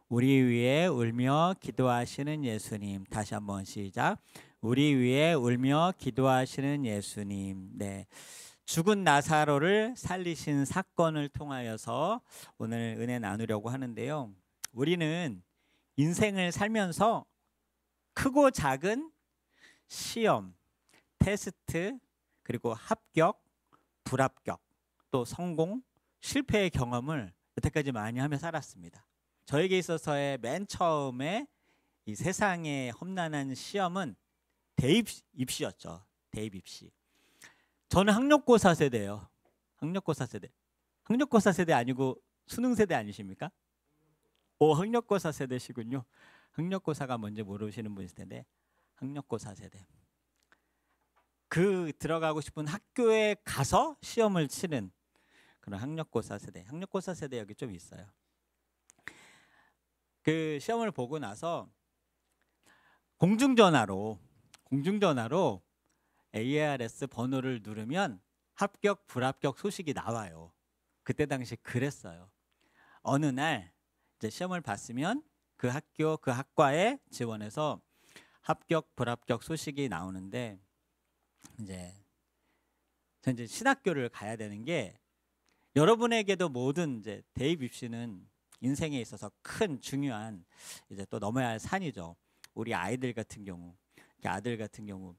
우리 위해 울며 기도하시는 예수님. 다시 한번 시작. 우리 위해 울며 기도하시는 예수님. 네. 죽은 나사로를 살리신 사건을 통하여서 오늘 은혜 나누려고 하는데요. 우리는 인생을 살면서 크고 작은 시험, 테스트, 그리고 합격, 불합격, 또 성공, 실패의 경험을 여태까지 많이 하며 살았습니다. 저에게 있어서의 맨 처음에 이 세상의 험난한 시험은 대입 입시였죠. 대입 입시. 저는 학력고사 세대예요. 학력고사 세대. 학력고사 세대 아니고 수능 세대 아니십니까? 오, 학력고사 세대시군요. 학력고사가 뭔지 모르시는 분일 텐데 학력고사 세대. 그 들어가고 싶은 학교에 가서 시험을 치는 그런 학력고사 세대. 학력고사 세대 여기 좀 있어요. 그 시험을 보고 나서 공중전화로 ARS 번호를 누르면 합격, 불합격 소식이 나와요. 그때 당시 그랬어요. 어느 날 이제 시험을 봤으면 그 학교, 그 학과에 지원해서 합격, 불합격 소식이 나오는데 이제 신학교를 가야 되는 게 여러분에게도 모든 이제 대입 입시는 인생에 있어서 큰 중요한 이제 또 넘어야 할 산이죠. 우리 아이들 같은 경우, 아들 같은 경우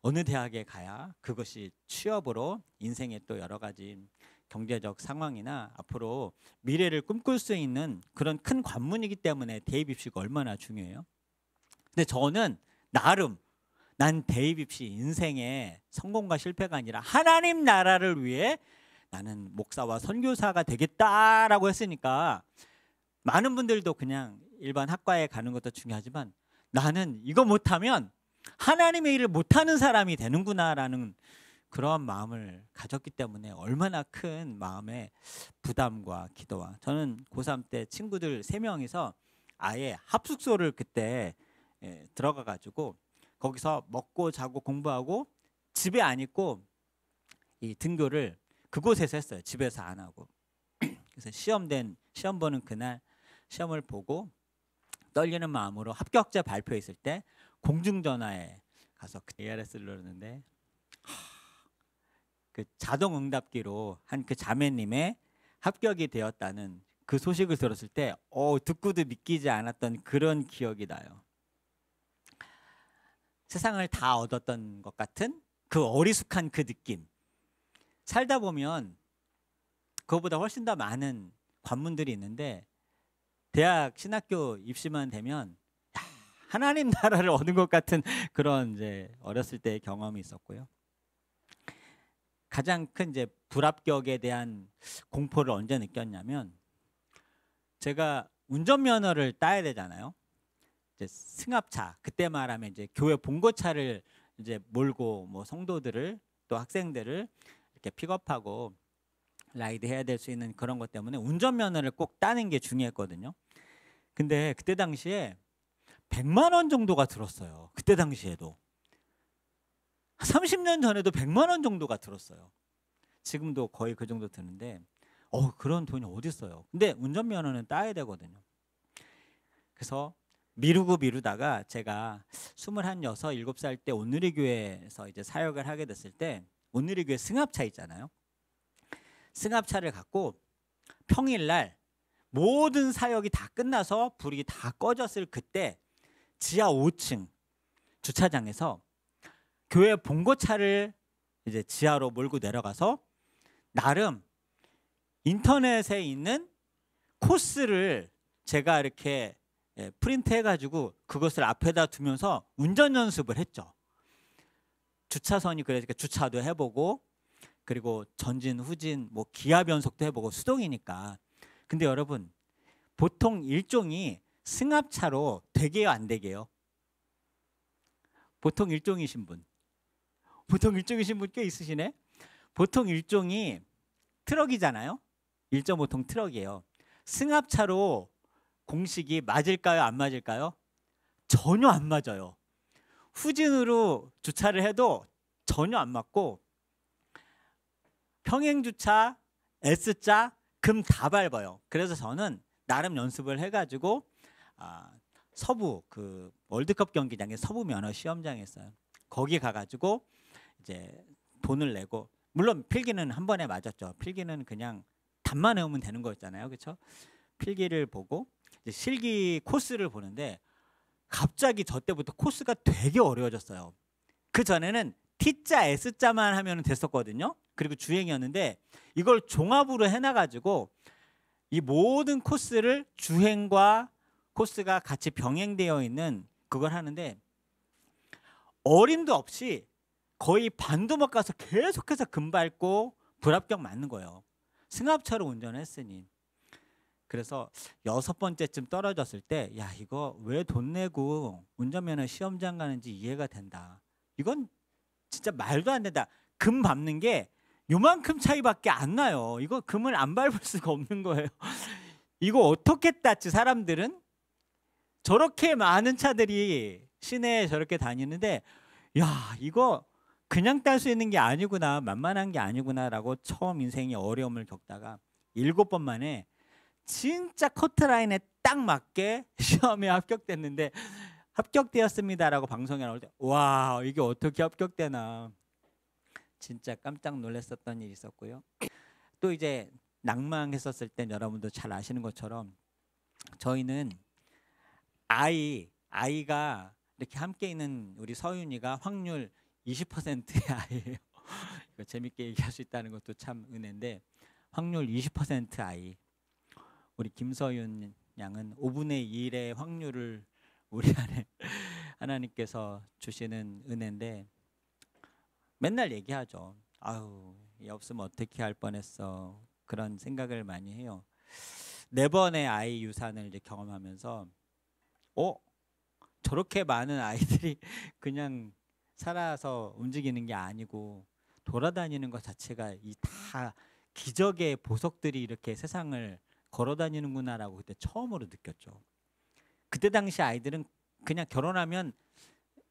어느 대학에 가야 그것이 취업으로 인생의 또 여러 가지 경제적 상황이나 앞으로 미래를 꿈꿀 수 있는 그런 큰 관문이기 때문에 대입 입시가 얼마나 중요해요. 근데 저는 나름 난 대입 입시 인생의 성공과 실패가 아니라 하나님 나라를 위해 나는 목사와 선교사가 되겠다라고 했으니까 많은 분들도 그냥 일반 학과에 가는 것도 중요하지만 나는 이거 못하면 하나님의 일을 못하는 사람이 되는구나라는 그런 마음을 가졌기 때문에 얼마나 큰 마음의 부담과 기도와 저는 고3 때 친구들 3명이서 아예 합숙소를 그때 들어가 가지고 거기서 먹고 자고 공부하고 집에 안 있고 이 등교를 그곳에서 했어요. 집에서 안 하고. 그래서 시험 보는 그날 시험을 보고 떨리는 마음으로 합격자 발표했을 때 공중전화에 가서 ARS를 눌렀는데 그 자동 응답기로 한 그 자매님의 합격이 되었다는 그 소식을 들었을 때 듣고도 믿기지 않았던 그런 기억이 나요. 세상을 다 얻었던 것 같은 그 어리숙한 그 느낌. 살다 보면 그거보다 훨씬 더 많은 관문들이 있는데 대학 신학교 입시만 되면 하나님 나라를 얻은 것 같은 그런 이제 어렸을 때의 경험이 있었고요. 가장 큰 이제 불합격에 대한 공포를 언제 느꼈냐면 제가 운전면허를 따야 되잖아요. 이제 승합차 그때 말하면 이제 교회 봉고차를 이제 몰고 뭐 성도들을 또 학생들을 이렇게 픽업하고 라이드 해야 될 수 있는 그런 것 때문에 운전면허를 꼭 따는 게 중요했거든요. 근데 그때 당시에 100만 원 정도가 들었어요. 그때 당시에도 30년 전에도 100만 원 정도가 들었어요. 지금도 거의 그 정도 드는데 그런 돈이 어디 있어요. 근데 운전면허는 따야 되거든요. 그래서 미루다가 제가 21, 6, 7살 때 온누리교회에서 이제 사역을 하게 됐을 때 온누리교회 승합차 있잖아요. 승합차를 갖고 평일날 모든 사역이 다 끝나서 불이 다 꺼졌을 그때 지하 5층 주차장에서 교회 봉고차를 이제 지하로 몰고 내려가서 나름 인터넷에 있는 코스를 제가 이렇게 프린트 해가지고 그것을 앞에다 두면서 운전 연습을 했죠. 주차선이 그러니까 주차도 해보고 그리고 전진 후진 뭐 기아 변속도 해보고 수동이니까. 근데 여러분 보통 일종이 승합차로 되게요 안 되게요? 보통 일종이신 분 꽤 있으시네. 보통 일종이 트럭이잖아요. 1.5톤 트럭이에요. 승합차로 공식이 맞을까요 안 맞을까요? 전혀 안 맞아요. 후진으로 주차를 해도 전혀 안 맞고 평행주차 S자 금 다 밟아요. 그래서 저는 나름 연습을 해가지고 서부 그 월드컵 경기장에 서부 면허 시험장에 있어요. 거기 가가지고 이제 돈을 내고, 물론 필기는 한 번에 맞았죠. 필기는 그냥 답만 외우면 되는 거였잖아요, 그렇죠? 필기를 보고 이제 실기 코스를 보는데 갑자기 저 때부터 코스가 되게 어려워졌어요. 그 전에는 T자, S자만 하면 됐었거든요. 그리고 주행이었는데 이걸 종합으로 해놔가지고 이 모든 코스를 주행과 코스가 같이 병행되어 있는 그걸 하는데 어림도 없이 거의 반도 못 가서 계속해서 금 밟고 불합격 맞는 거예요. 승합차로 운전을 했으니. 그래서 6번째쯤 떨어졌을 때, 야, 이거 왜 돈 내고 운전면허 시험장 가는지 이해가 된다. 이건 진짜 말도 안 된다. 금 밟는 게 요만큼 차이밖에 안 나요. 이거 금을 안 밟을 수가 없는 거예요. 이거 어떻게 땄지 사람들은? 저렇게 많은 차들이 시내에 저렇게 다니는데, 야, 이거 그냥 딸 수 있는 게 아니구나, 만만한 게 아니구나라고 처음 인생의 어려움을 겪다가 7번 만에 진짜 커트라인에 딱 맞게 시험에 합격됐는데, 합격되었습니다라고 방송에 나올 때, 와, 이게 어떻게 합격되나 진짜 깜짝 놀랐었던 일이 있었고요. 또 이제 낭망했었을 땐 여러분도 잘 아시는 것처럼 저희는 아이가 이렇게 함께 있는 우리 서윤이가 확률 20%의 아이예요. 이거 재밌게 얘기할 수 있다는 것도 참 은혜인데, 확률 20% 아이. 우리 김서윤 양은 5분의 1의 확률을 우리 안에 하나님께서 주시는 은혜인데, 맨날 얘기하죠. 아유, 얘 없으면 어떻게 할 뻔했어. 그런 생각을 많이 해요. 4번의 아이 유산을 이제 경험하면서 저렇게 많은 아이들이 그냥 살아서 움직이는 게 아니고 돌아다니는 것 자체가 이 다 기적의 보석들이 이렇게 세상을 걸어다니는구나라고 그때 처음으로 느꼈죠. 그때 당시 아이들은 그냥 결혼하면,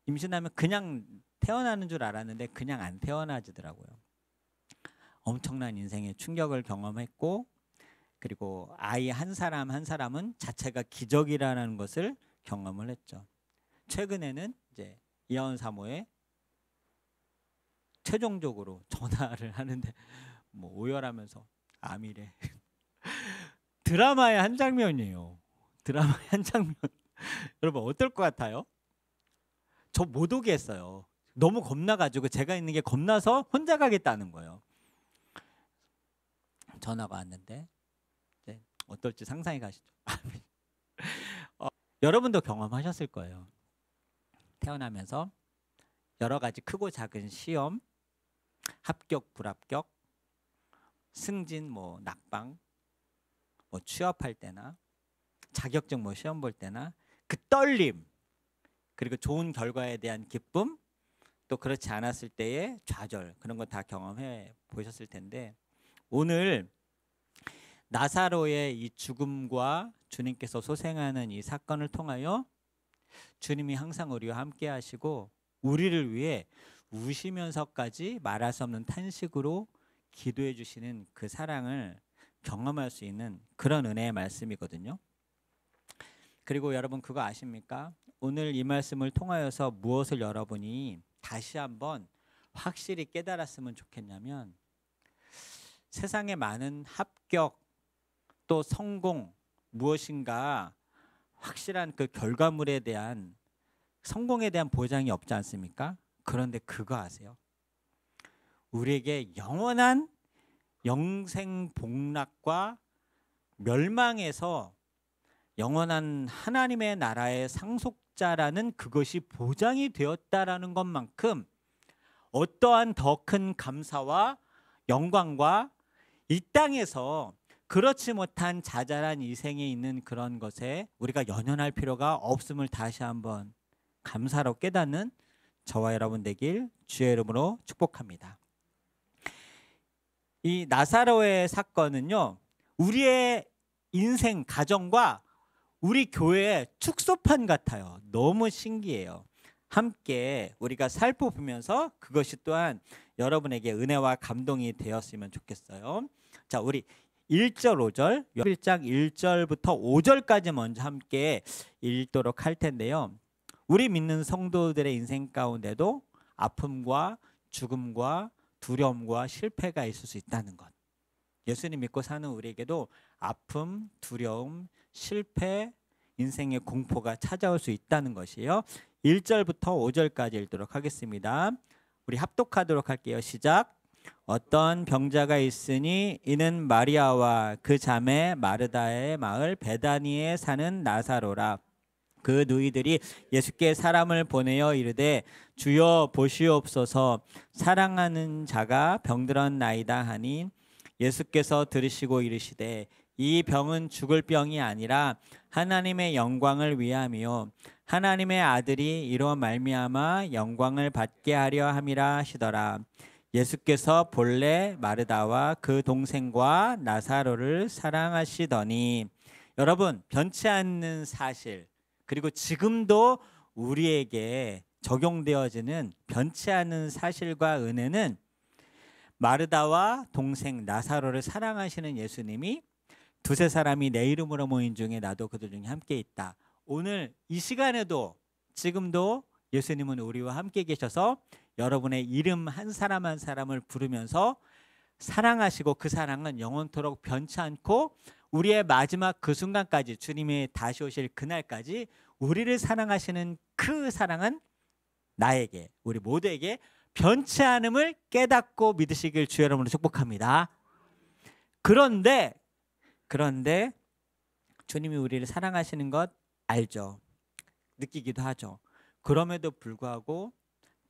임신하면 그냥 태어나는 줄 알았는데 그냥 안 태어나지더라고요. 엄청난 인생의 충격을 경험했고, 그리고 아이 한 사람 한 사람은 자체가 기적이라는 것을 경험을 했죠. 최근에는 이제 이하원 사모에 최종적으로 전화를 하는데 뭐 오열하면서 암이래. 드라마의 한 장면이에요. 드라마의 한 장면. 여러분 어떨 것 같아요? 저 못 오게 했어요. 너무 겁나가지고, 제가 있는 게 겁나서 혼자 가겠다는 거예요. 전화가 왔는데 이제 어떨지 상상이 가시죠. 여러분도 경험하셨을 거예요. 태어나면서 여러 가지 크고 작은 시험, 합격, 불합격, 승진, 뭐 낙방, 뭐 취업할 때나 자격증 뭐 시험 볼 때나 그 떨림, 그리고 좋은 결과에 대한 기쁨, 또 그렇지 않았을 때의 좌절, 그런 거 다 경험해 보셨을 텐데, 오늘 나사로의 이 죽음과 주님께서 소생하는 이 사건을 통하여 주님이 항상 우리와 함께 하시고 우리를 위해 우시면서까지 말할 수 없는 탄식으로 기도해 주시는 그 사랑을 경험할 수 있는 그런 은혜의 말씀이거든요. 그리고 여러분 그거 아십니까? 오늘 이 말씀을 통하여서 무엇을 여러분이 다시 한번 확실히 깨달았으면 좋겠냐면, 세상에 많은 합격 또 성공, 무엇인가 확실한 그 결과물에 대한, 성공에 대한 보장이 없지 않습니까? 그런데 그거 아세요? 우리에게 영원한 영생복락과 멸망에서 영원한 하나님의 나라의 상속자라는 그것이 보장이 되었다라는 것만큼 어떠한 더 큰 감사와 영광과 이 땅에서 그렇지 못한 자잘한 이 생에 있는 그런 것에 우리가 연연할 필요가 없음을 다시 한번 감사로 깨닫는 저와 여러분 되길 주의 이름으로 축복합니다. 이 나사로의 사건은요, 우리의 인생 가정과 우리 교회의 축소판 같아요. 너무 신기해요. 함께 우리가 살펴보면서 그것이 또한 여러분에게 은혜와 감동이 되었으면 좋겠어요. 자, 우리 1절 5절 11장 1절부터 5절까지 먼저 함께 읽도록 할 텐데요. 우리 믿는 성도들의 인생 가운데도 아픔과 죽음과 두려움과 실패가 있을 수 있다는 것. 예수님 믿고 사는 우리에게도 아픔, 두려움, 실패, 인생의 공포가 찾아올 수 있다는 것이에요. 1절부터 5절까지 읽도록 하겠습니다. 우리 합독하도록 할게요. 시작. 어떤 병자가 있으니 이는 마리아와 그 자매 마르다의 마을 베다니에 사는 나사로라. 그 누이들이 예수께 사람을 보내어 이르되 주여 보시옵소서 사랑하는 자가 병들었나이다 하니 예수께서 들으시고 이르시되 이 병은 죽을 병이 아니라 하나님의 영광을 위함이요 하나님의 아들이 이로 말미암아 영광을 받게 하려 함이라 하시더라. 예수께서 본래 마르다와 그 동생과 나사로를 사랑하시더니. 여러분, 변치 않는 사실, 그리고 지금도 우리에게 적용되어지는 변치 않는 사실과 은혜는 마르다와 동생 나사로를 사랑하시는 예수님이 두세 사람이 내 이름으로 모인 중에 나도 그들 중에 함께 있다. 오늘 이 시간에도 지금도 예수님은 우리와 함께 계셔서 여러분의 이름 한 사람 한 사람을 부르면서 사랑하시고 그 사랑은 영원토록 변치 않고 우리의 마지막 그 순간까지 주님이 다시 오실 그날까지 우리를 사랑하시는 그 사랑은 나에게 우리 모두에게 변치 않음을 깨닫고 믿으시길 주의 이름으로 축복합니다. 그런데 주님이 우리를 사랑하시는 것 알죠. 느끼기도 하죠. 그럼에도 불구하고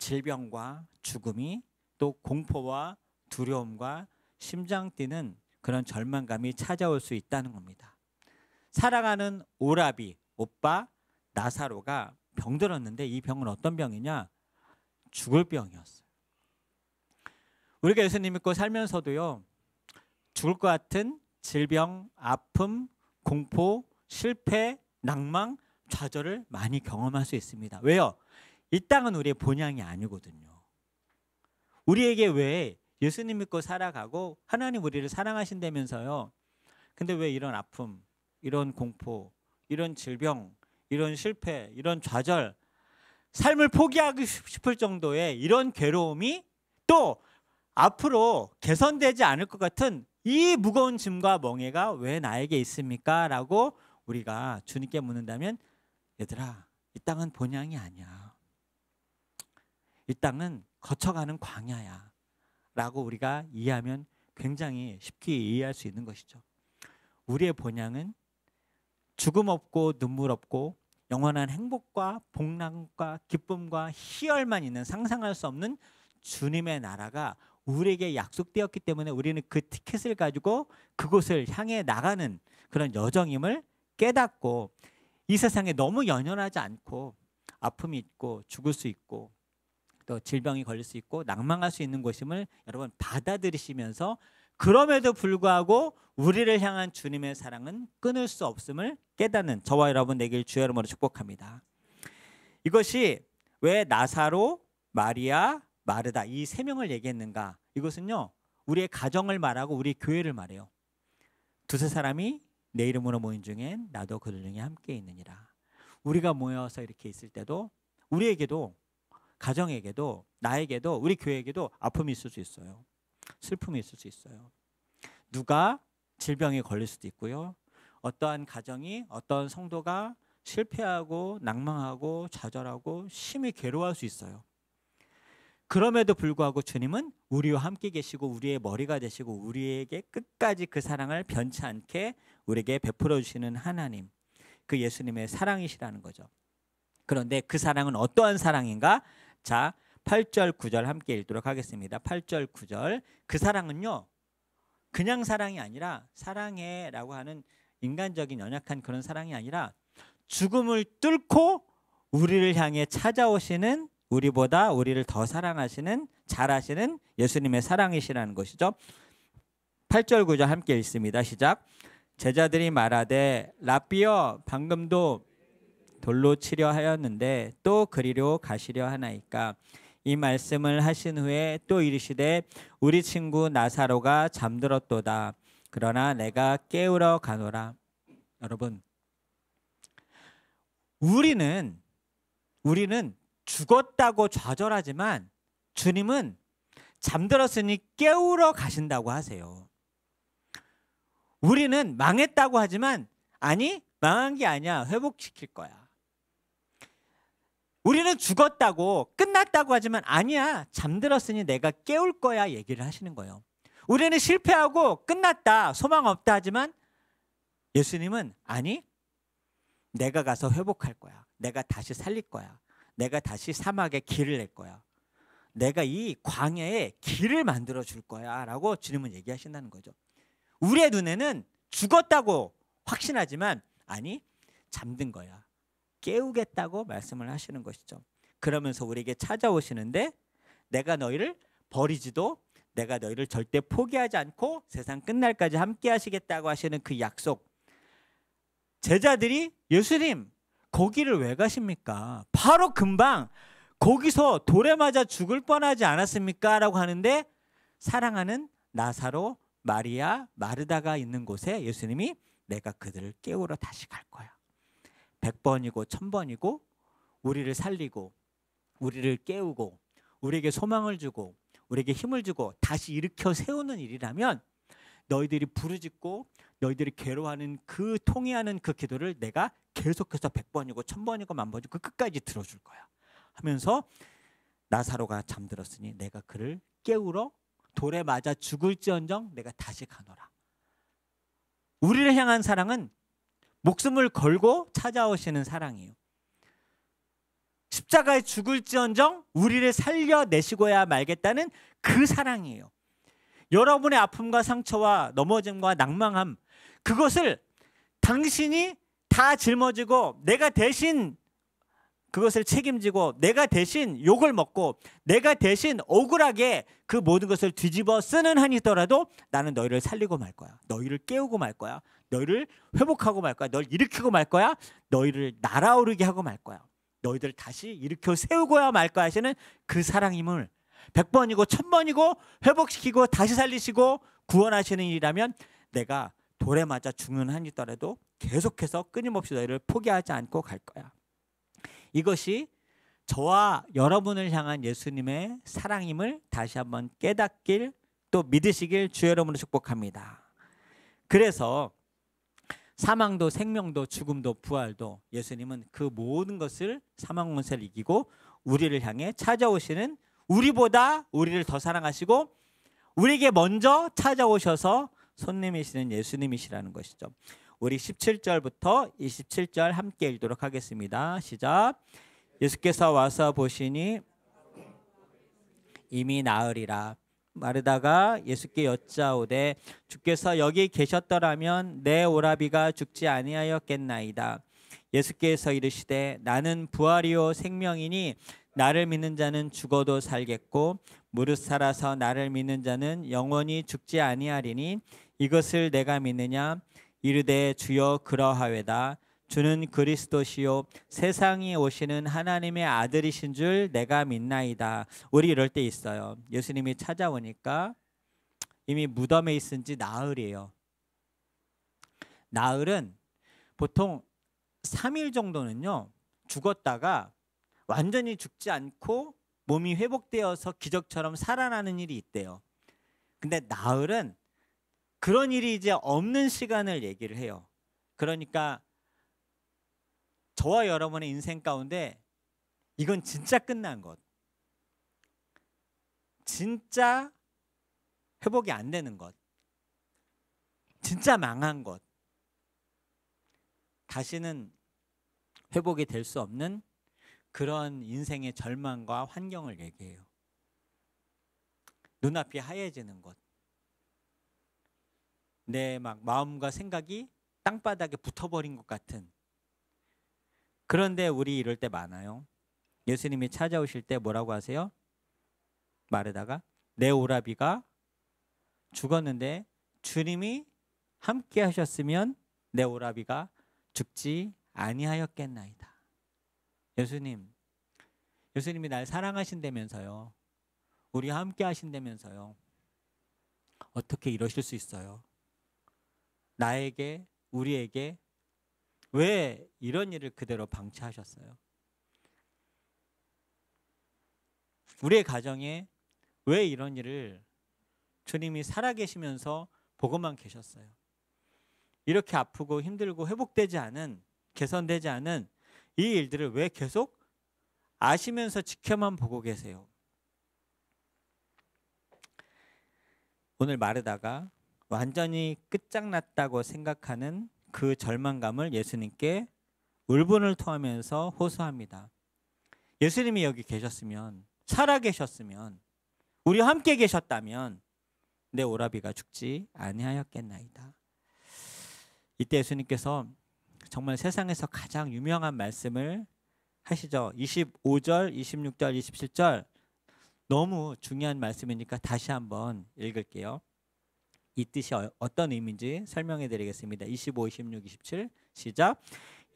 질병과 죽음이 또 공포와 두려움과 심장 뛰는 그런 절망감이 찾아올 수 있다는 겁니다. 사랑하는 오라비, 오빠 나사로가 병들었는데 이 병은 어떤 병이냐? 죽을 병이었어요. 우리가 예수님 믿고 살면서도요, 죽을 것 같은 질병, 아픔, 공포, 실패, 낭망, 좌절을 많이 경험할 수 있습니다. 왜요? 이 땅은 우리의 본향이 아니거든요. 우리에게 왜 예수님 믿고 살아가고 하나님 우리를 사랑하신다면서요. 근데 왜 이런 아픔, 이런 공포, 이런 질병, 이런 실패, 이런 좌절, 삶을 포기하고 싶을 정도의 이런 괴로움이 또 앞으로 개선되지 않을 것 같은 이 무거운 짐과 멍에가 왜 나에게 있습니까? 라고 우리가 주님께 묻는다면, 얘들아, 이 땅은 본향이 아니야. 이 땅은 거쳐가는 광야야 라고 우리가 이해하면 굉장히 쉽게 이해할 수 있는 것이죠. 우리의 본향은 죽음 없고 눈물 없고 영원한 행복과 복락과 기쁨과 희열만 있는 상상할 수 없는 주님의 나라가 우리에게 약속되었기 때문에 우리는 그 티켓을 가지고 그곳을 향해 나가는 그런 여정임을 깨닫고 이 세상에 너무 연연하지 않고 아픔이 있고 죽을 수 있고 또 질병이 걸릴 수 있고 낭망할 수 있는 곳임을 여러분 받아들이시면서 그럼에도 불구하고 우리를 향한 주님의 사랑은 끊을 수 없음을 깨닫는 저와 여러분 되길 주의 이름으로 축복합니다. 이것이 왜 나사로, 마리아, 마르다 이 세 명을 얘기했는가? 이것은요, 우리의 가정을 말하고 우리 교회를 말해요. 두세 사람이 내 이름으로 모인 중엔 나도 그들 중에 함께 있느니라. 우리가 모여서 이렇게 있을 때도 우리에게도 가정에게도 나에게도 우리 교회에게도 아픔이 있을 수 있어요. 슬픔이 있을 수 있어요. 누가 질병에 걸릴 수도 있고요. 어떠한 가정이 어떤 성도가 실패하고 낭망하고 좌절하고 심히 괴로워할 수 있어요. 그럼에도 불구하고 주님은 우리와 함께 계시고 우리의 머리가 되시고 우리에게 끝까지 그 사랑을 변치 않게 우리에게 베풀어 주시는 하나님, 그 예수님의 사랑이시라는 거죠. 그런데 그 사랑은 어떠한 사랑인가? 자, 8절 9절 함께 읽도록 하겠습니다. 8절 9절. 그 사랑은요, 그냥 사랑이 아니라 사랑해라고 하는 인간적인 연약한 그런 사랑이 아니라 죽음을 뚫고 우리를 향해 찾아오시는, 우리보다 우리를 더 사랑하시는, 잘하시는 예수님의 사랑이시라는 것이죠. 8절 9절 함께 읽습니다. 시작. 제자들이 말하되 라삐여 방금도 돌로 치려 하였는데 또 그리로 가시려 하나이까. 이 말씀을 하신 후에 또 이르시되 우리 친구 나사로가 잠들었도다. 그러나 내가 깨우러 가노라. 여러분, 우리는 죽었다고 좌절하지만 주님은 잠들었으니 깨우러 가신다고 하세요. 우리는 망했다고 하지만 아니, 망한 게 아니야. 회복시킬 거야. 우리는 죽었다고 끝났다고 하지만 아니야. 잠들었으니 내가 깨울 거야 얘기를 하시는 거예요. 우리는 실패하고 끝났다. 소망 없다 하지만 예수님은 아니, 내가 가서 회복할 거야. 내가 다시 살릴 거야. 내가 다시 사막에 길을 낼 거야. 내가 이 광야에 길을 만들어 줄 거야 라고 주님은 얘기하신다는 거죠. 우리의 눈에는 죽었다고 확신하지만 아니, 잠든 거야. 깨우겠다고 말씀을 하시는 것이죠. 그러면서 우리에게 찾아오시는데 내가 너희를 버리지도 내가 너희를 절대 포기하지 않고 세상 끝날까지 함께 하시겠다고 하시는 그 약속. 제자들이 예수님 거기를 왜 가십니까? 바로 금방 거기서 돌에 맞아 죽을 뻔하지 않았습니까? 라고 하는데 사랑하는 나사로, 마리아, 마르다가 있는 곳에 예수님이 내가 그들을 깨우러 다시 갈 거야. 100번이고 1000번이고 우리를 살리고 우리를 깨우고 우리에게 소망을 주고 우리에게 힘을 주고 다시 일으켜 세우는 일이라면 너희들이 부르짖고 너희들이 괴로워하는 그 통회하는 그 기도를 내가 계속해서 100번이고 1000번이고 10,000번이고 그 끝까지 들어줄 거야 하면서 나사로가 잠들었으니 내가 그를 깨우러 돌에 맞아 죽을지언정 내가 다시 가노라. 우리를 향한 사랑은 목숨을 걸고 찾아오시는 사랑이에요. 십자가에 죽을지언정 우리를 살려내시고야 말겠다는 그 사랑이에요. 여러분의 아픔과 상처와 넘어짐과 낭망함, 그것을 당신이 다 짊어지고 내가 대신 그것을 책임지고 내가 대신 욕을 먹고 내가 대신 억울하게 그 모든 것을 뒤집어 쓰는 한이더라도 나는 너희를 살리고 말 거야. 너희를 깨우고 말 거야. 너희를 회복하고 말 거야. 너희를 일으키고 말 거야. 너희를 날아오르게 하고 말 거야. 너희들 다시 일으켜 세우고야 말 거야 하시는 그 사랑임을 100번이고 1000번이고 회복시키고 다시 살리시고 구원하시는 일이라면 내가 돌에 맞아 죽는 한이더라도 계속해서 끊임없이 너희를 포기하지 않고 갈 거야. 이것이 저와 여러분을 향한 예수님의 사랑임을 다시 한번 깨닫길 또 믿으시길 주의 이름으로 축복합니다. 그래서 사망도 생명도 죽음도 부활도 예수님은 그 모든 것을 사망 권세를 이기고 우리를 향해 찾아오시는 우리보다 우리를 더 사랑하시고 우리에게 먼저 찾아오셔서 손님이시는 예수님이시라는 것이죠. 우리 17절부터 27절 함께 읽도록 하겠습니다. 시작. 예수께서 와서 보시니 이미 나으리라. 마르다가 예수께 여짜오되 주께서 여기 계셨더라면 내 오라비가 죽지 아니하였겠나이다. 예수께서 이르시되 나는 부활이요 생명이니 나를 믿는 자는 죽어도 살겠고 무릇 살아서 나를 믿는 자는 영원히 죽지 아니하리니 이것을 내가 믿느냐. 이르되 주여 그러하외다. 주는 그리스도시요 세상에 오시는 하나님의 아들이신 줄 내가 믿나이다. 우리 이럴 때 있어요. 예수님이 찾아오니까 이미 무덤에 있은 지 나흘이에요. 나흘은 보통 3일 정도는요 죽었다가 완전히 죽지 않고 몸이 회복되어서 기적처럼 살아나는 일이 있대요. 근데 나흘은 그런 일이 이제 없는 시간을 얘기를 해요. 그러니까 저와 여러분의 인생 가운데 이건 진짜 끝난 것, 진짜 회복이 안 되는 것, 진짜 망한 것, 다시는 회복이 될 수 없는 그런 인생의 절망과 환경을 얘기해요. 눈앞이 하얘지는 것, 내 막 마음과 생각이 땅바닥에 붙어버린 것 같은. 그런데 우리 이럴 때 많아요. 예수님이 찾아오실 때 뭐라고 하세요? 마르다가 내 오라비가 죽었는데 주님이 함께 하셨으면 내 오라비가 죽지 아니하였겠나이다. 예수님이 날 사랑하신다면서요. 우리 함께 하신다면서요. 어떻게 이러실 수 있어요? 나에게, 우리에게 왜 이런 일을 그대로 방치하셨어요? 우리의 가정에 왜 이런 일을 주님이 살아계시면서 보고만 계셨어요? 이렇게 아프고 힘들고 회복되지 않은, 개선되지 않은 이 일들을 왜 계속 아시면서 지켜만 보고 계세요? 오늘 마르다가 완전히 끝장났다고 생각하는 그 절망감을 예수님께 울분을 토하면서 호소합니다. 예수님이 여기 계셨으면, 살아 계셨으면, 우리와 함께 계셨다면 내 오라비가 죽지 아니하였겠나이다. 이때 예수님께서 정말 세상에서 가장 유명한 말씀을 하시죠. 25절, 26절, 27절 너무 중요한 말씀이니까 다시 한번 읽을게요. 이 뜻이 어떤 의미인지 설명해 드리겠습니다. 25, 26, 27 시작.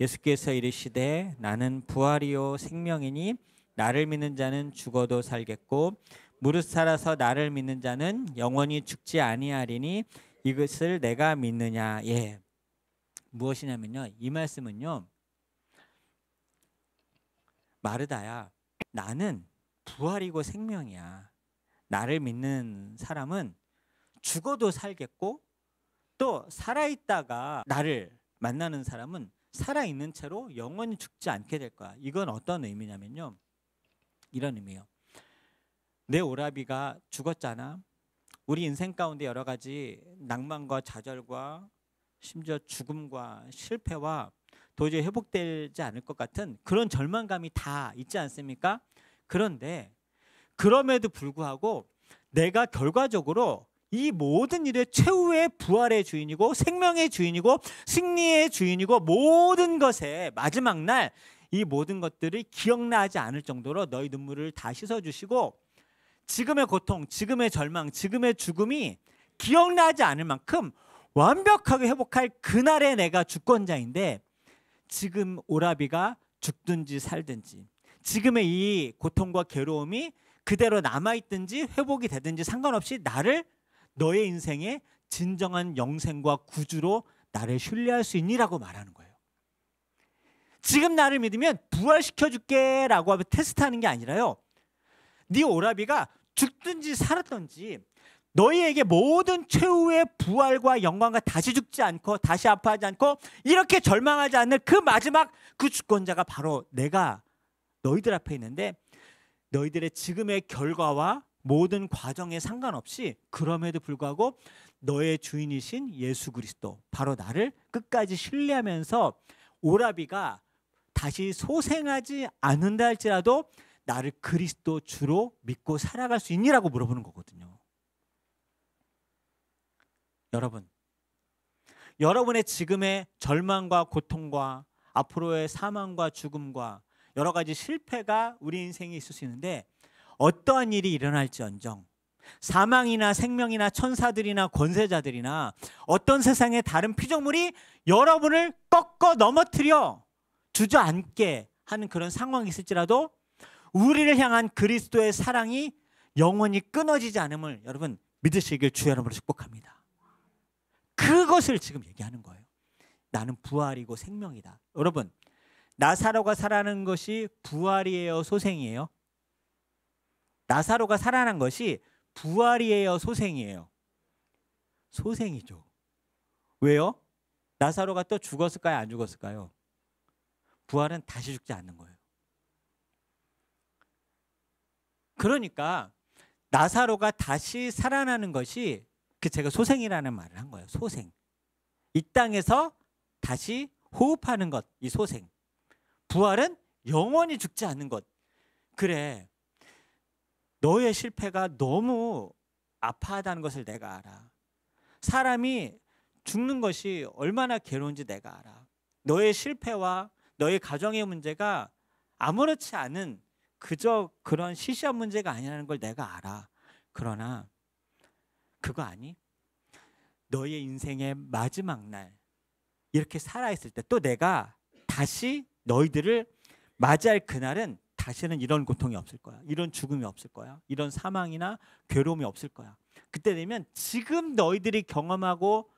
예수께서 이르시되 나는 부활이요 생명이니 나를 믿는 자는 죽어도 살겠고 무릇 살아서 나를 믿는 자는 영원히 죽지 아니하리니 이것을 내가 믿느냐. 예. 무엇이냐면요. 이 말씀은요. 마르다야, 나는 부활이고 생명이야. 나를 믿는 사람은 죽어도 살겠고 또 살아있다가 나를 만나는 사람은 살아있는 채로 영원히 죽지 않게 될 거야. 이건 어떤 의미냐면요. 이런 의미예요. 내 오라비가 죽었잖아. 우리 인생 가운데 여러 가지 낭만과 좌절과 심지어 죽음과 실패와 도저히 회복되지 않을 것 같은 그런 절망감이 다 있지 않습니까? 그런데 그럼에도 불구하고 내가 결과적으로 이 모든 일의 최후의 부활의 주인이고 생명의 주인이고 승리의 주인이고 모든 것의 마지막 날 이 모든 것들이 기억나지 않을 정도로 너희 눈물을 다 씻어주시고 지금의 고통, 지금의 절망, 지금의 죽음이 기억나지 않을 만큼 완벽하게 회복할 그날의 내가 주권자인데 지금 오라비가 죽든지 살든지 지금의 이 고통과 괴로움이 그대로 남아있든지 회복이 되든지 상관없이 나를 너의 인생의 진정한 영생과 구주로 나를 신뢰할 수 있니라고 말하는 거예요. 지금 나를 믿으면 부활시켜줄게 라고 하면 테스트하는 게 아니라요. 네 오라비가 죽든지 살았든지 너희에게 모든 최후의 부활과 영광과 다시 죽지 않고 다시 아파하지 않고 이렇게 절망하지 않는 그 마지막 그 주권자가 바로 내가 너희들 앞에 있는데 너희들의 지금의 결과와 모든 과정에 상관없이 그럼에도 불구하고 너의 주인이신 예수 그리스도 바로 나를 끝까지 신뢰하면서 오라비가 다시 소생하지 않는다 할지라도 나를 그리스도 주로 믿고 살아갈 수 있니라고 물어보는 거거든요. 여러분의 지금의 절망과 고통과 앞으로의 사망과 죽음과 여러 가지 실패가 우리 인생에 있을 수 있는데 어떠한 일이 일어날지언정 사망이나 생명이나 천사들이나 권세자들이나 어떤 세상의 다른 피조물이 여러분을 꺾어 넘어뜨려 주저앉게 하는 그런 상황이 있을지라도 우리를 향한 그리스도의 사랑이 영원히 끊어지지 않음을 여러분 믿으시길 주의 이름으로 축복합니다. 그것을 지금 얘기하는 거예요. 나는 부활이고 생명이다. 여러분 나사로가 살아난 것이 부활이에요, 소생이에요? 나사로가 살아난 것이 부활이에요, 소생이에요? 소생이죠. 왜요? 나사로가 또 죽었을까요, 안 죽었을까요? 부활은 다시 죽지 않는 거예요. 그러니까 나사로가 다시 살아나는 것이 제가 소생이라는 말을 한 거예요. 소생. 이 땅에서 다시 호흡하는 것, 이 소생. 부활은 영원히 죽지 않는 것. 그래, 너의 실패가 너무 아파하다는 것을 내가 알아. 사람이 죽는 것이 얼마나 괴로운지 내가 알아. 너의 실패와 너의 가정의 문제가 아무렇지 않은 그저 그런 시시한 문제가 아니라는 걸 내가 알아. 그러나 그거 아니? 너의 인생의 마지막 날 이렇게 살아있을 때 또 내가 다시 너희들을 맞이할 그날은 다시는 이런 고통이 없을 거야. 이런 죽음이 없을 거야. 이런 사망이나 괴로움이 없을 거야. 그때 되면 지금 너희들이 경험하고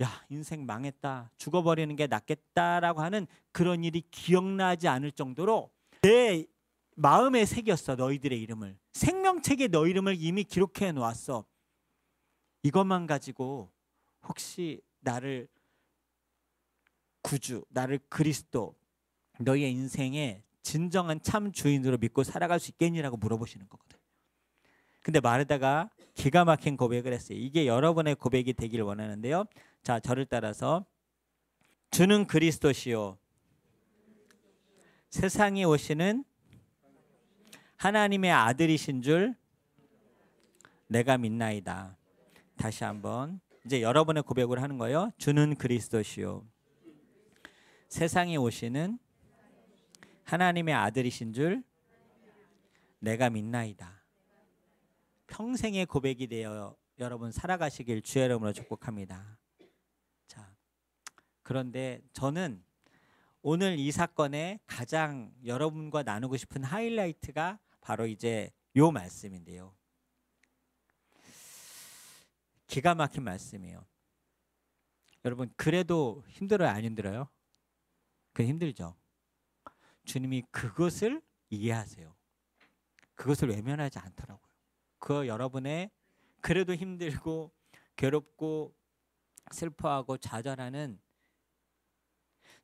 야, 인생 망했다, 죽어버리는 게 낫겠다라고 하는 그런 일이 기억나지 않을 정도로 내 마음에 새겼어. 너희들의 이름을, 생명책에 너 이름을 이미 기록해 놓았어. 이것만 가지고 혹시 나를 구주, 나를 그리스도, 너희의 인생의 진정한 참 주인으로 믿고 살아갈 수 있겠니라고 물어보시는 거거든. 근데 마르다가 기가 막힌 고백을 했어요. 이게 여러분의 고백이 되기를 원하는데요. 자, 저를 따라서 주는 그리스도시요 세상에 오시는 하나님의 아들이신 줄 내가 믿나이다. 다시 한번 이제 여러분의 고백을 하는 거예요. 주는 그리스도시요 세상에 오시는 하나님의 아들이신 줄 내가 믿나이다. 평생의 고백이 되어 여러분 살아가시길 주의 이름으로 축복합니다. 자, 그런데 저는 오늘 이 사건에 가장 여러분과 나누고 싶은 하이라이트가 바로 이제 요 말씀인데요. 기가 막힌 말씀이에요. 여러분, 그래도 힘들어요, 안 힘들어요? 그 힘들죠. 주님이 그것을 이해하세요. 그것을 외면하지 않더라고요. 그 여러분의 그래도 힘들고 괴롭고 슬퍼하고 좌절하는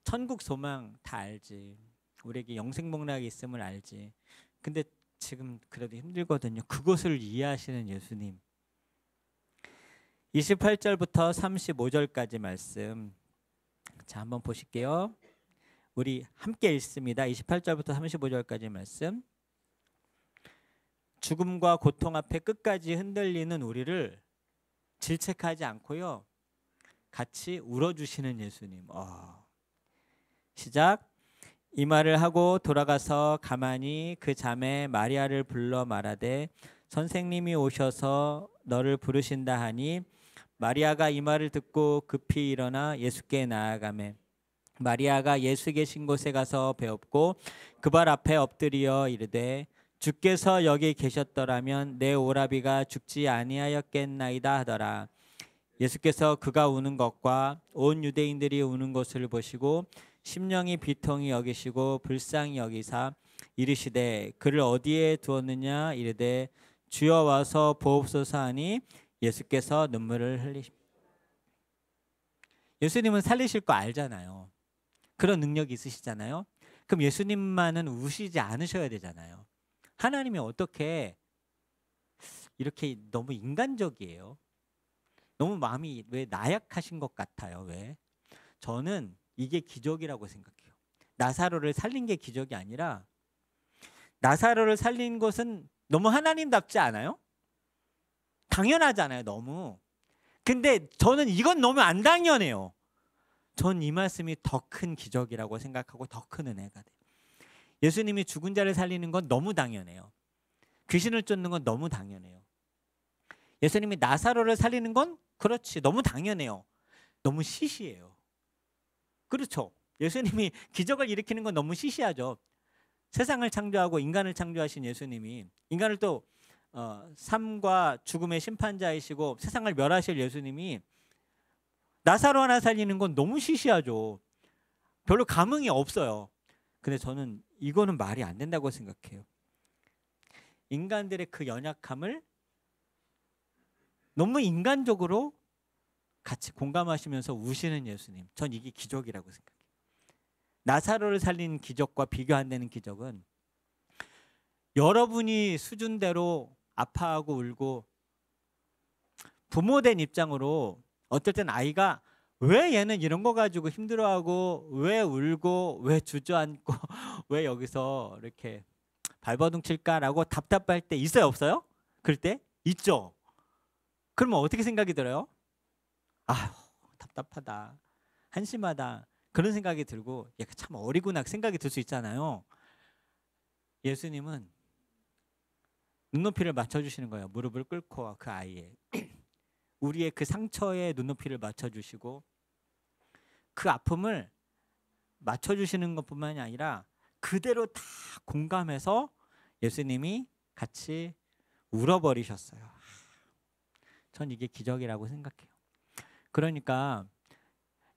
천국 소망 다 알지. 우리에게 영생복락이 있음을 알지. 근데 지금 그래도 힘들거든요. 그것을 이해하시는 예수님. 28절부터 35절까지 말씀. 자, 한번 보실게요. 우리 함께 읽습니다. 28절부터 35절까지 말씀. 죽음과 고통 앞에 끝까지 흔들리는 우리를 질책하지 않고요, 같이 울어주시는 예수님. 시작. 이 말을 하고 돌아가서 가만히 그 자매 마리아를 불러 말하되 선생님이 오셔서 너를 부르신다 하니 마리아가 이 말을 듣고 급히 일어나 예수께 나아가매 마리아가 예수 계신 곳에 가서 배웠고 그 발 앞에 엎드려 이르되 주께서 여기 계셨더라면 내 오라비가 죽지 아니하였겠나이다 하더라. 예수께서 그가 우는 것과 온 유대인들이 우는 것을 보시고 심령이 비통히 여기시고 불쌍히 여기사 이르시되 그를 어디에 두었느냐 이르되 주여 와서 보옵소서 하니 예수께서 눈물을 흘리십니다. 예수님은 살리실 거 알잖아요. 그런 능력이 있으시잖아요. 그럼 예수님만은 우시지 않으셔야 되잖아요. 하나님이 어떻게 이렇게 너무 인간적이에요? 너무 마음이 왜 나약하신 것 같아요. 왜? 저는 이게 기적이라고 생각해요. 나사로를 살린 게 기적이 아니라 나사로를 살린 것은 너무 하나님답지 않아요? 당연하잖아요. 너무. 근데 저는 이건 너무 안 당연해요. 전 이 말씀이 더 큰 기적이라고 생각하고 더 큰 은혜가 돼요. 예수님이 죽은 자를 살리는 건 너무 당연해요. 귀신을 쫓는 건 너무 당연해요. 예수님이 나사로를 살리는 건 그렇지, 너무 당연해요. 너무 시시해요. 그렇죠. 예수님이 기적을 일으키는 건 너무 시시하죠. 세상을 창조하고 인간을 창조하신 예수님이 인간을 또 삶과 죽음의 심판자이시고 세상을 멸하실 예수님이 나사로 하나 살리는 건 너무 시시하죠. 별로 감흥이 없어요. 근데 저는 이거는 말이 안 된다고 생각해요. 인간들의 그 연약함을 너무 인간적으로 같이 공감하시면서 우시는 예수님. 전 이게 기적이라고 생각해요. 나사로를 살린 기적과 비교 안 되는 기적은 여러분이 수준대로 아파하고 울고 부모된 입장으로 어떨 땐 아이가 왜 얘는 이런 거 가지고 힘들어하고 왜 울고 왜 주저앉고 왜 여기서 이렇게 발버둥 칠까라고 답답할 때 있어요, 없어요? 그럴 때 있죠. 그러면 어떻게 생각이 들어요? 아휴, 답답하다, 한심하다, 그런 생각이 들고 얘가 참 어리구나 생각이 들 수 있잖아요. 예수님은 눈높이를 맞춰주시는 거예요. 무릎을 꿇고 그 아이의 우리의 그 상처에 눈높이를 맞춰주시고 그 아픔을 맞춰주시는 것뿐만이 아니라 그대로 다 공감해서 예수님이 같이 울어버리셨어요. 전 이게 기적이라고 생각해요. 그러니까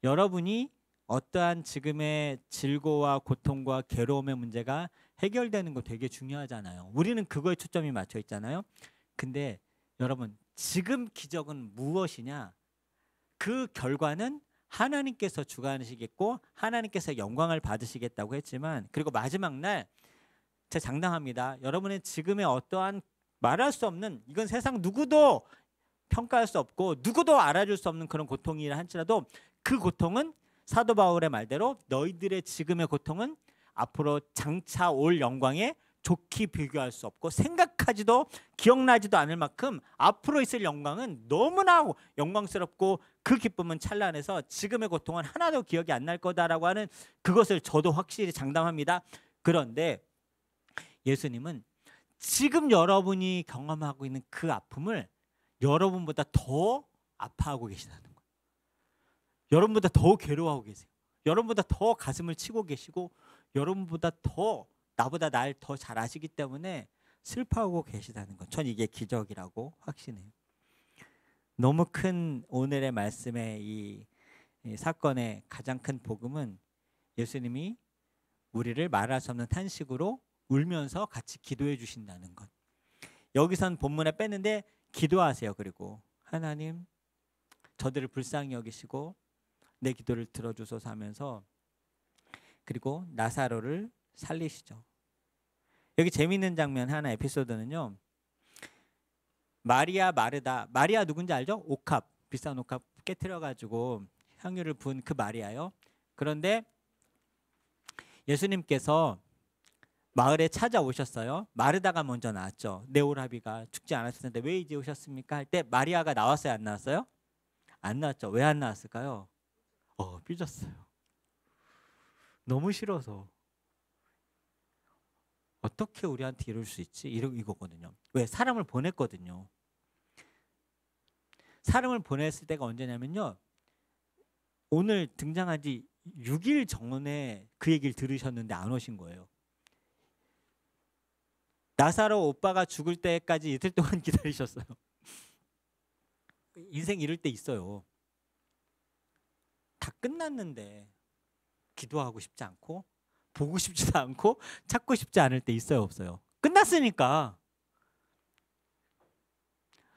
여러분이 어떠한 지금의 질고와 고통과 괴로움의 문제가 해결되는 거 되게 중요하잖아요. 우리는 그거에 초점이 맞춰 있잖아요. 근데 여러분, 지금 기적은 무엇이냐? 그 결과는 하나님께서 주관하시겠고 하나님께서 영광을 받으시겠다고 했지만, 그리고 마지막 날 제가 장담합니다. 여러분의 지금의 어떠한 말할 수 없는, 이건 세상 누구도 평가할 수 없고 누구도 알아줄 수 없는 그런 고통이라 할지라도, 그 고통은 사도 바울의 말대로 너희들의 지금의 고통은 앞으로 장차 올 영광에 좋게 비교할 수 없고 생각하지도 기억나지도 않을 만큼 앞으로 있을 영광은 너무나 영광스럽고 그 기쁨은 찬란해서 지금의 고통은 하나도 기억이 안 날 거다라고 하는, 그것을 저도 확실히 장담합니다. 그런데 예수님은 지금 여러분이 경험하고 있는 그 아픔을 여러분보다 더 아파하고 계시다는 거예요. 여러분보다 더 괴로워하고 계세요. 여러분보다 더 가슴을 치고 계시고 여러분보다 더 나보다 날 더 잘 아시기 때문에 슬퍼하고 계시다는 것. 전 이게 기적이라고 확신해요. 너무 큰 오늘의 말씀의 이 사건의 가장 큰 복음은 예수님이 우리를 말할 수 없는 탄식으로 울면서 같이 기도해 주신다는 것. 여기선 본문에 뺐는데 기도하세요. 그리고 하나님, 저들을 불쌍히 여기시고 내 기도를 들어주소서 하면서, 그리고 나사로를 살리시죠. 여기 재미있는 장면 하나, 에피소드는요, 마리아 마르다, 마리아 누군지 알죠? 옥합, 비싼 옥합 깨트려 가지고 향유를 부은 그 마리아요. 그런데 예수님께서 마을에 찾아오셨어요. 마르다가 먼저 나왔죠. 내 오라비가 죽지 않았을 텐데 왜 이제 오셨습니까? 할 때 마리아가 나왔어요, 안 나왔어요? 안 나왔죠. 왜 안 나왔을까요? 삐졌어요. 너무 싫어서. 어떻게 우리한테 이럴 수 있지? 이거거든요. 왜? 사람을 보냈거든요. 사람을 보냈을 때가 언제냐면요, 오늘 등장한 지 6일 전에 그 얘기를 들으셨는데 안 오신 거예요. 나사로 오빠가 죽을 때까지 이틀 동안 기다리셨어요. 인생 이럴 때 있어요. 다 끝났는데 기도하고 싶지 않고 보고 싶지도 않고 찾고 싶지 않을 때 있어요, 없어요? 끝났으니까.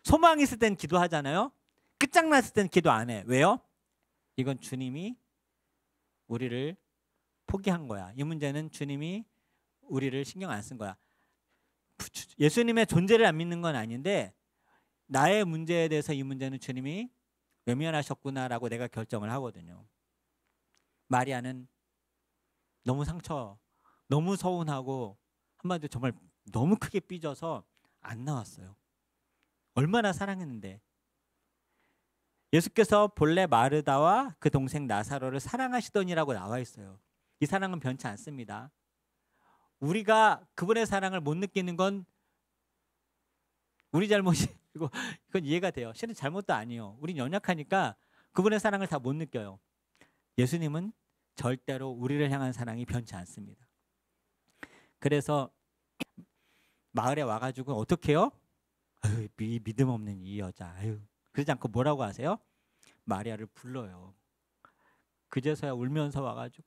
소망이 있을 땐 기도하잖아요. 끝장났을 땐 기도 안 해. 왜요? 이건 주님이 우리를 포기한 거야. 이 문제는 주님이 우리를 신경 안 쓴 거야. 예수님의 존재를 안 믿는 건 아닌데 나의 문제에 대해서 이 문제는 주님이 외면하셨구나라고 내가 결정을 하거든요. 마리아는 너무 상처, 너무 서운하고 한마디로 정말 너무 크게 삐져서 안 나왔어요. 얼마나 사랑했는데. 예수께서 본래 마르다와 그 동생 나사로를 사랑하시더니라고 나와 있어요. 이 사랑은 변치 않습니다. 우리가 그분의 사랑을 못 느끼는 건 우리 잘못이고, 이건 이해가 돼요. 실은 잘못도 아니에요. 우린 연약하니까 그분의 사랑을 다 못 느껴요. 예수님은 절대로 우리를 향한 사랑이 변치 않습니다. 그래서 마을에 와가지고 어떻게 해요? 아유, 믿음 없는 이 여자. 아유. 그러지 않고 뭐라고 하세요? 마리아를 불러요. 그제서야 울면서 와가지고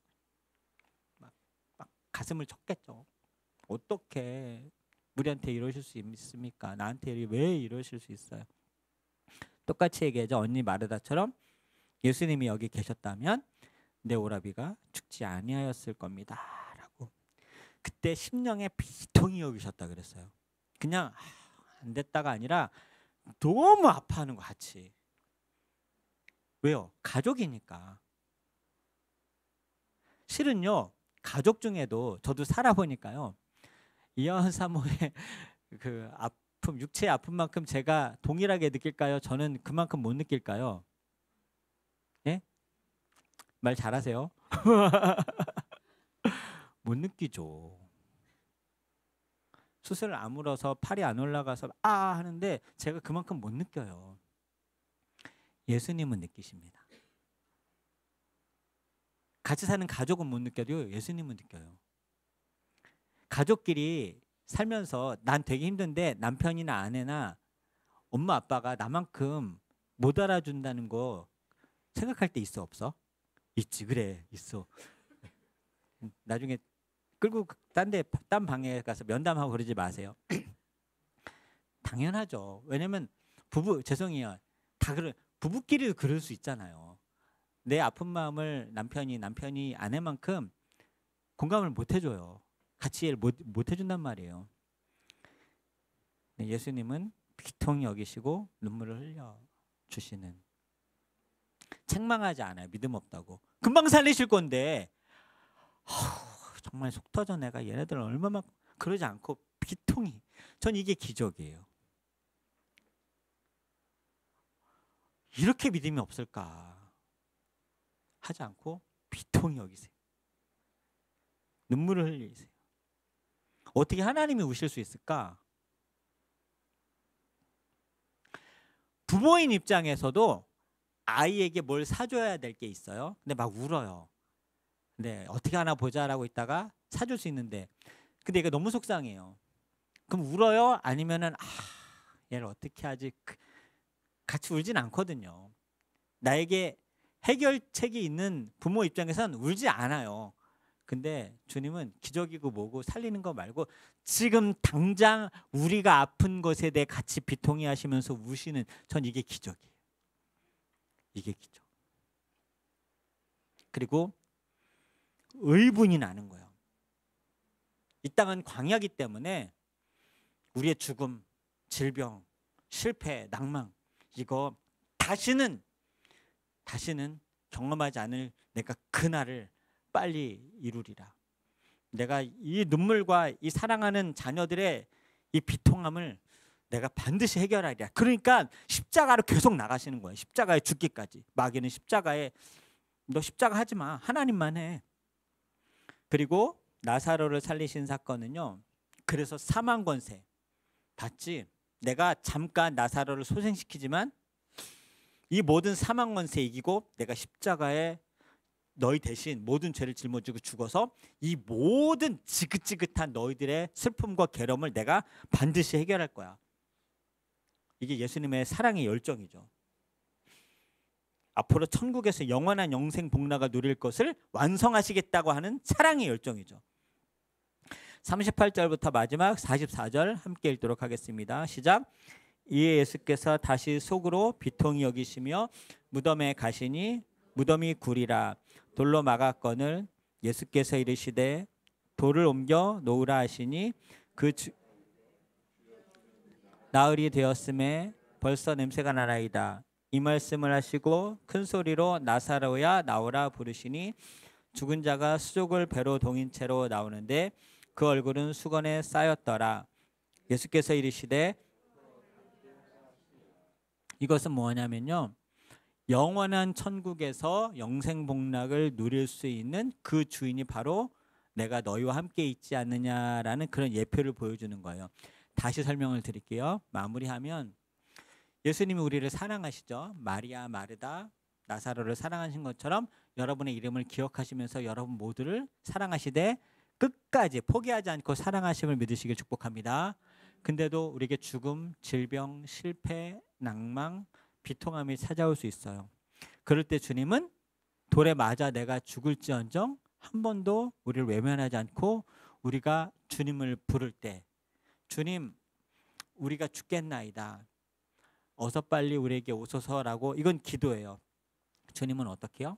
막 가슴을 쳤겠죠. 어떻게 우리한테 이러실 수 있습니까? 나한테 왜 이러실 수 있어요? 똑같이 얘기하죠. 언니 마르다처럼 예수님이 여기 계셨다면 내 오라비가 죽지 아니하였을 겁니다 라고. 그때 심령에 비통히 여기셨다 그랬어요. 그냥 안 됐다가 아니라 너무 아파하는 거 같이. 왜요? 가족이니까. 실은요, 가족 중에도 저도 살아보니까요, 이하은 사모의 그 아픔, 육체의 아픔만큼 제가 동일하게 느낄까요? 저는 그만큼 못 느낄까요? 예? 말 잘하세요. 못 느끼죠. 수술을 아물어서 팔이 안 올라가서 하는데 제가 그만큼 못 느껴요. 예수님은 느끼십니다. 같이 사는 가족은 못 느껴도 예수님은 느껴요. 가족끼리 살면서 난 되게 힘든데 남편이나 아내나 엄마 아빠가 나만큼 못 알아준다는 거 생각할 때 있어, 없어? 있지. 그래 있어. 나중에 끌고 딴 방에 가서 면담하고 그러지 마세요. 당연하죠. 왜냐면 죄송해요. 다 부부끼리도 그럴 수 있잖아요. 내 아픈 마음을 남편이 아내만큼 공감을 못 해줘요. 같이 이해를 못 해준단 말이에요. 네, 예수님은 비통히 여기시고 눈물을 흘려 주시는, 책망하지 않아요. 믿음 없다고. 금방 살리실 건데 정말 속 터져. 내가 얘네들은 얼마나, 그러지 않고 비통히. 전 이게 기적이에요. 이렇게 믿음이 없을까 하지 않고 비통히 여기세요. 눈물을 흘리세요. 어떻게 하나님이 우실 수 있을까? 부모인 입장에서도 아이에게 뭘 사줘야 될 게 있어요. 근데 막 울어요. 근데 어떻게 하나 보자라고 있다가 사줄 수 있는데, 근데 얘가 너무 속상해요. 그럼 울어요? 아니면은 얘를 어떻게 하지? 같이 울진 않거든요. 나에게 해결책이 있는 부모 입장에서는 울지 않아요. 근데 주님은 기적이고 뭐고 살리는 거 말고 지금 당장 우리가 아픈 것에 대해 같이 비통해 하시면서 우시는, 전 이게 기적이에요. 이게 기적. 그리고 의분이 나는 거예요. 이 땅은 광야이기 때문에 우리의 죽음, 질병, 실패, 낭망, 이거 다시는 경험하지 않을 내가 그날을 빨리 이루리라. 내가 이 눈물과 이 사랑하는 자녀들의 이 비통함을 내가 반드시 해결하리라. 그러니까 십자가로 계속 나가시는 거예요. 십자가에 죽기까지. 마귀는 십자가에, 너 십자가 하지 마. 하나님만 해. 그리고 나사로를 살리신 사건은요, 그래서 사망 권세 봤지? 내가 잠깐 나사로를 소생시키지만 이 모든 사망 권세 이기고 내가 십자가에 너희 대신 모든 죄를 짊어지고 죽어서 이 모든 지긋지긋한 너희들의 슬픔과 괴로움을 내가 반드시 해결할 거야. 이게 예수님의 사랑의 열정이죠. 앞으로 천국에서 영원한 영생 복락을 누릴 것을 완성하시겠다고 하는 사랑의 열정이죠. 38절부터 마지막 44절 함께 읽도록 하겠습니다. 시작. 이에 예수께서 다시 속으로 비통히 여기시며 무덤에 가시니 무덤이 구리라. 돌로 막았거늘 예수께서 이르시되 돌을 옮겨 놓으라 하시니 나흘이 되었음에 벌써 냄새가 나나이다. 이 말씀을 하시고 큰 소리로 나사로야 나오라 부르시니 죽은 자가 수족을 배로 동인 채로 나오는데 그 얼굴은 수건에 쌓였더라. 예수께서 이르시되, 이것은 뭐냐면요, 영원한 천국에서 영생복락을 누릴 수 있는 그 주인이 바로 내가 너희와 함께 있지 않느냐라는 그런 예표를 보여주는 거예요. 다시 설명을 드릴게요. 마무리하면 예수님이 우리를 사랑하시죠. 마리아, 마르다, 나사로를 사랑하신 것처럼 여러분의 이름을 기억하시면서 여러분 모두를 사랑하시되 끝까지 포기하지 않고 사랑하심을 믿으시길 축복합니다. 근데도 우리에게 죽음, 질병, 실패, 낭망, 비통함이 찾아올 수 있어요. 그럴 때 주님은 돌에 맞아 내가 죽을지언정 한 번도 우리를 외면하지 않고, 우리가 주님을 부를 때 주님 우리가 죽겠나이다, 어서 빨리 우리에게 오소서라고, 이건 기도예요. 주님은 어떻게 해요?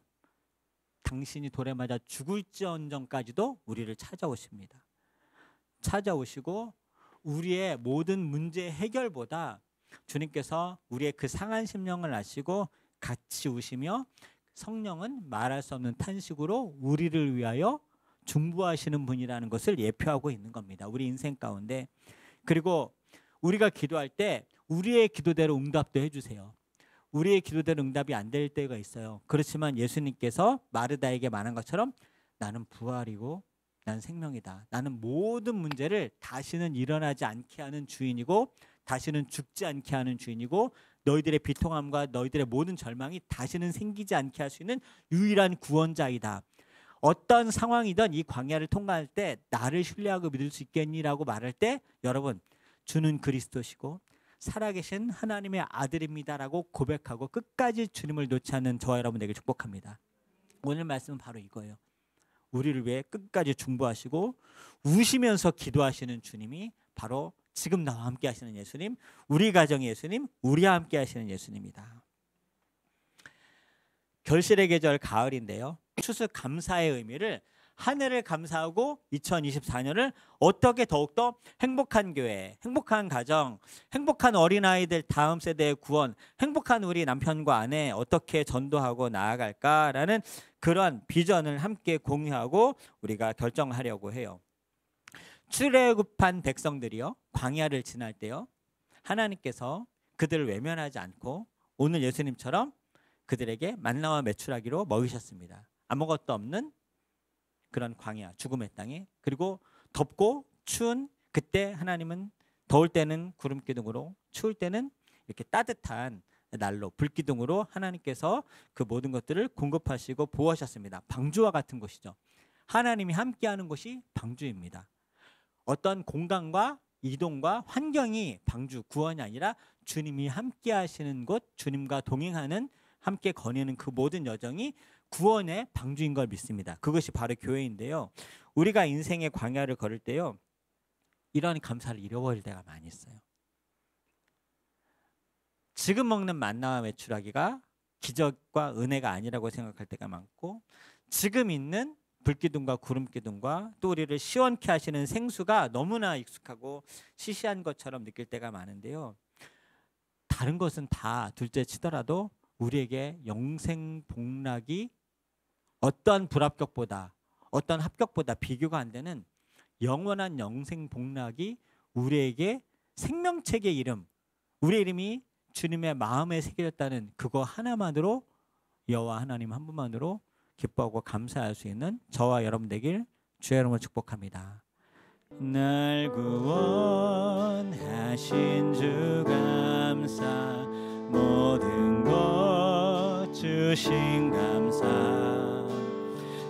당신이 돌에 맞아 죽을지언정까지도 우리를 찾아오십니다. 찾아오시고 우리의 모든 문제 해결보다 주님께서 우리의 그 상한 심령을 아시고 같이 우시며 성령은 말할 수 없는 탄식으로 우리를 위하여 중보하시는 분이라는 것을 예표하고 있는 겁니다. 우리 인생 가운데. 그리고 우리가 기도할 때 우리의 기도대로 응답도 해주세요. 우리의 기도대로 응답이 안 될 때가 있어요. 그렇지만 예수님께서 마르다에게 말한 것처럼 나는 부활이고 나는 생명이다. 나는 모든 문제를 다시는 일어나지 않게 하는 주인이고 다시는 죽지 않게 하는 주인이고 너희들의 비통함과 너희들의 모든 절망이 다시는 생기지 않게 할 수 있는 유일한 구원자이다. 어떤 상황이든 이 광야를 통과할 때 나를 신뢰하고 믿을 수 있겠니라고 말할 때 여러분, 주는 그리스도시고 살아계신 하나님의 아들입니다라고 고백하고 끝까지 주님을 놓지 않는 저와 여러분에게 축복합니다. 오늘 말씀은 바로 이거예요. 우리를 위해 끝까지 중보하시고 우시면서 기도하시는 주님이 바로 지금 나와 함께 하시는 예수님, 우리 가정의 예수님, 우리와 함께 하시는 예수님이다. 결실의 계절 가을인데요. 추수감사의 의미를, 한 해를 감사하고 2024년을 어떻게 더욱더 행복한 교회, 행복한 가정, 행복한 어린아이들 다음 세대의 구원, 행복한 우리 남편과 아내 어떻게 전도하고 나아갈까라는 그런 비전을 함께 공유하고 우리가 결정하려고 해요. 출애굽한 백성들이요, 광야를 지날 때요, 하나님께서 그들을 외면하지 않고 오늘 예수님처럼 그들에게 만나와 메추라기로 먹이셨습니다. 아무것도 없는 그런 광야, 죽음의 땅에, 그리고 덥고 추운 그때 하나님은 더울 때는 구름 기둥으로, 추울 때는 이렇게 따뜻한 날로, 불기둥으로 하나님께서 그 모든 것들을 공급하시고 보호하셨습니다. 방주와 같은 곳이죠. 하나님이 함께하는 곳이 방주입니다. 어떤 공간과 이동과 환경이 방주, 구원이 아니라 주님이 함께하시는 곳, 주님과 동행하는, 함께 거니는 그 모든 여정이 구원의 방주인 걸 믿습니다. 그것이 바로 교회인데요. 우리가 인생의 광야를 걸을 때요, 이런 감사를 잃어버릴 때가 많이 있어요. 지금 먹는 만나와 메추라기가 기적과 은혜가 아니라고 생각할 때가 많고, 지금 있는 불기둥과 구름기둥과 또 우리를 시원케 하시는 생수가 너무나 익숙하고 시시한 것처럼 느낄 때가 많은데요. 다른 것은 다 둘째 치더라도 우리에게 영생 복락이 어떤 불합격보다, 어떤 합격보다 비교가 안 되는 영원한 영생 복락이 우리에게 생명책의 이름, 우리의 이름이 주님의 마음에 새겨졌다는 그거 하나만으로, 여호와 하나님 한 분만으로 기뻐하고 감사할 수 있는 저와 여러분 되길 주의 이름으로 축복합니다. 날 구원하신 주 감사, 모든 것 주신 감사,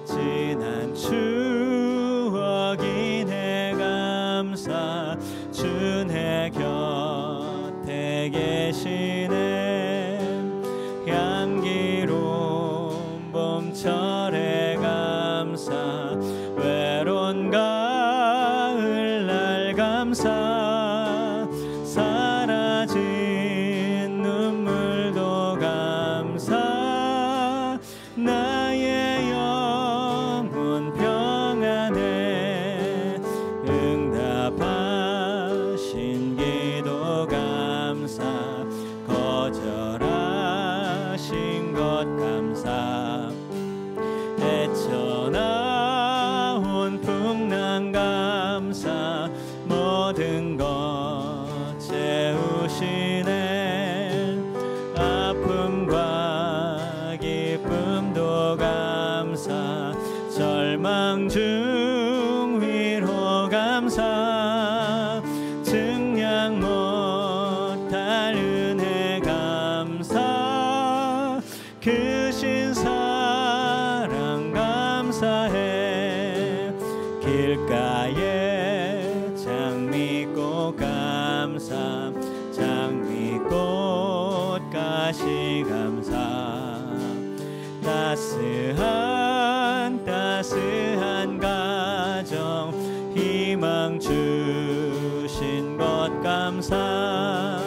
지난 추억이 내 감사, 주 내 곁에 계시네, 향기로운 봄철의 감사, 외로운 가을날 감사, 사라진 눈물도 감사, 나의 영혼 평안해 응답하신 기도 감사, 거절하신 것 감사, 헤쳐나온 풍랑 감사, 모든 것 채우시네, 아픔과 기쁨도 감사, 절망 중 위로 감사, 증량 못할 은혜 감사, 크신 사랑 감사해, 길가에 장미꽃 감사, 장미꽃가시 감사, 따스한 가정 희망 주신 것 감사,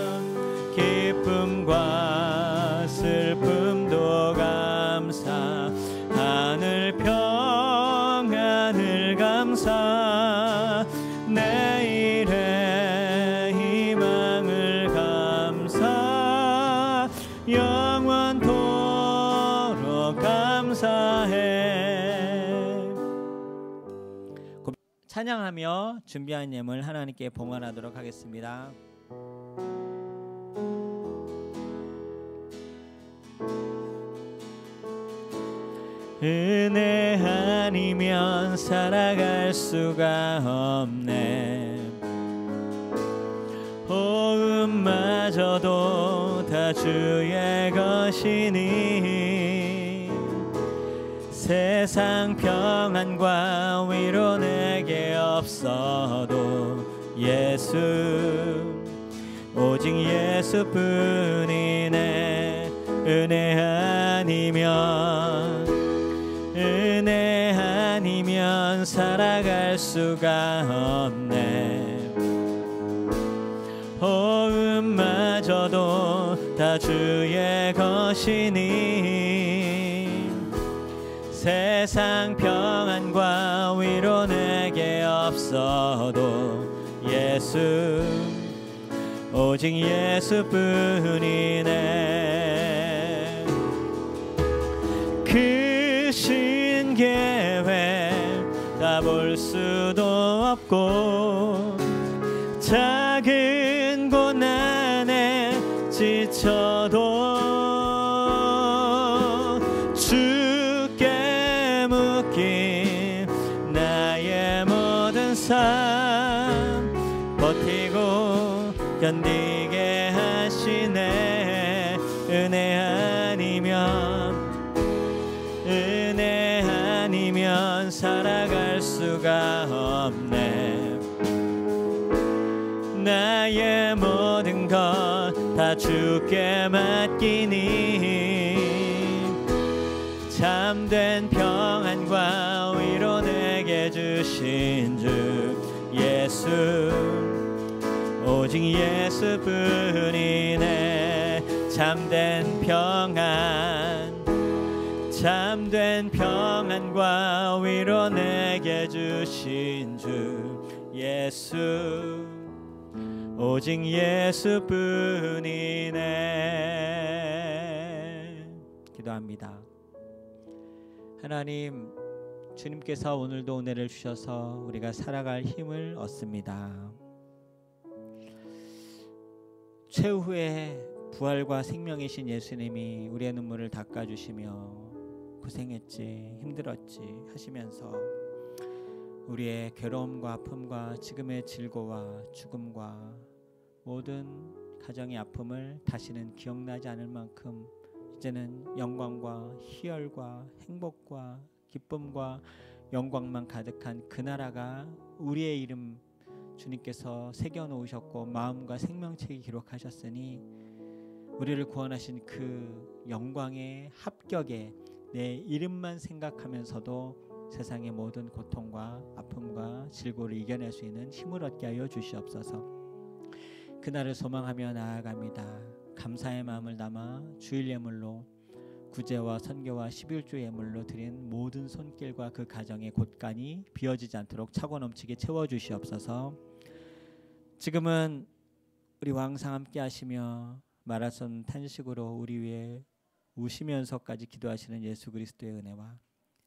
기쁨과 슬픔도 감사, 하늘 평안을 감사, 내일의 희망을 감사, 영원토록 감사해. 찬양하며 준비한 예물 하나님께 봉헌하도록 하겠습니다. 은혜 아니면 살아갈 수가 없네, 호흡마저도 다 주의 것이니, 세상 평안과 위로 내게 없어도 예수, 오직 예수뿐이네. 은혜 아니면 수가 없네. 호흡마저도 다 주의 것이니 세상 평안과 위로 내게 없어도 예수, 오직 예수뿐이네. 그 신계획 다 볼 수도 없고 작은 고난에 지쳐도 주께 묶인 나의 모든 삶 버티고 견디게 하시네. 은혜 아니면 살아갈 수가 없네. 나의 모든 것 다 주께 맡기니 참된 평안과 위로 내게 주신 주 예수, 오직 예수뿐이네. 참된 평안과 위로 내게 주신 주 예수, 오직 예수뿐이네. 기도합니다. 하나님, 주님께서 오늘도 은혜를 주셔서 우리가 살아갈 힘을 얻습니다. 최후의 부활과 생명이신 예수님이 우리의 눈물을 닦아주시며 고생했지, 힘들었지 하시면서 우리의 괴로움과 아픔과 지금의 질고와 죽음과 모든 가정의 아픔을 다시는 기억나지 않을 만큼 이제는 영광과 희열과 행복과 기쁨과 영광만 가득한 그 나라가 우리의 이름 주님께서 새겨놓으셨고 마음과 생명책에 기록하셨으니 우리를 구원하신 그 영광의 합격에 내 이름만 생각하면서도 세상의 모든 고통과 아픔과 질고를 이겨낼 수 있는 힘을 얻게 하여 주시옵소서. 그날을 소망하며 나아갑니다. 감사의 마음을 담아 주일 예물로 구제와 선교와 11조 예물로 드린 모든 손길과 그 가정의 곳간이 비어지지 않도록 차고 넘치게 채워주시옵소서. 지금은 우리 왕상 함께 하시며 마라손 탄식으로 우리 위해 우시면서까지 기도하시는 예수 그리스도의 은혜와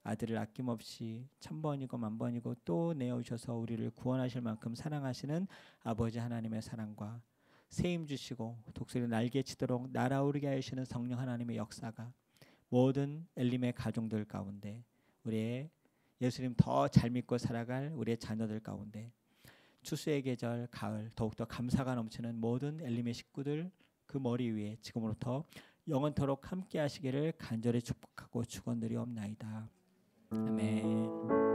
아들을 아낌없이 1000번이고 1000번이고 또 내어주셔서 우리를 구원하실 만큼 사랑하시는 아버지 하나님의 사랑과 세임 주시고 독수리 날개치도록 날아오르게 하시는 성령 하나님의 역사가 모든 엘림의 가정들 가운데 우리의 예수님 더 잘 믿고 살아갈 우리의 자녀들 가운데 추수의 계절 가을 더욱더 감사가 넘치는 모든 엘림의 식구들 그 머리 위에 지금으로부터 영원토록 함께 하시기를 간절히 축복하고 축원드리옵나이다. 아멘.